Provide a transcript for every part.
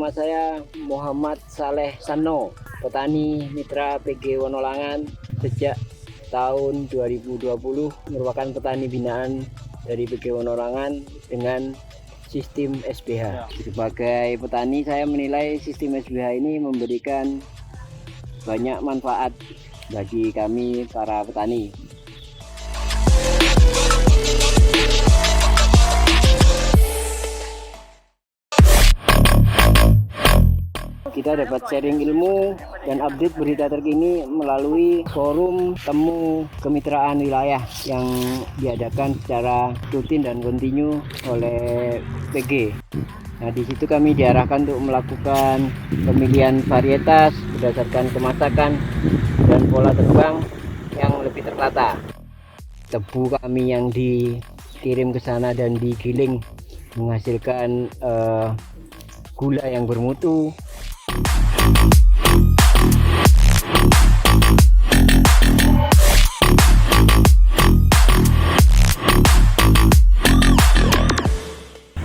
nama saya Muhammad Saleh Sano, petani mitra PG Wonolangan sejak tahun 2020, merupakan petani binaan dari PG Wonolangan dengan sistem SBH. Sebagai petani, saya menilai sistem SBH ini memberikan banyak manfaat bagi kami para petani. Kita dapat sharing ilmu dan update berita terkini melalui forum temu kemitraan wilayah yang diadakan secara rutin dan kontinu oleh PG. Nah, di situ kami diarahkan untuk melakukan pemilihan varietas berdasarkan kemasakan dan pola terbang yang lebih tertata. Tebu kami yang dikirim ke sana dan digiling menghasilkan gula yang bermutu.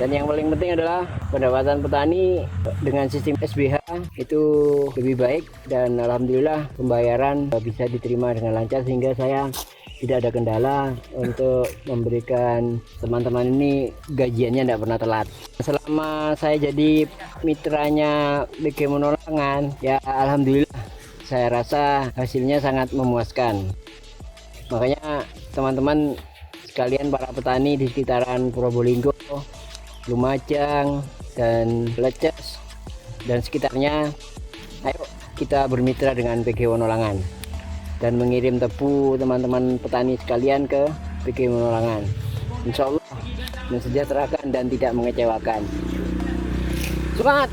Dan yang paling penting adalah pendapatan petani dengan sistem SBH itu lebih baik, dan alhamdulillah pembayaran bisa diterima dengan lancar sehingga saya tidak ada kendala untuk memberikan teman-teman ini gajiannya tidak pernah telat. Selama saya jadi mitranya PG Wonolangan, ya alhamdulillah saya rasa hasilnya sangat memuaskan. Makanya teman-teman sekalian, para petani di sekitaran Probolinggo, Lumajang, dan Leces dan sekitarnya, ayo kita bermitra dengan PG Wonolangan dan mengirim tebu teman-teman petani sekalian ke PG Wonolangan. Insya Allah mensejahterakan dan tidak mengecewakan. Semangat!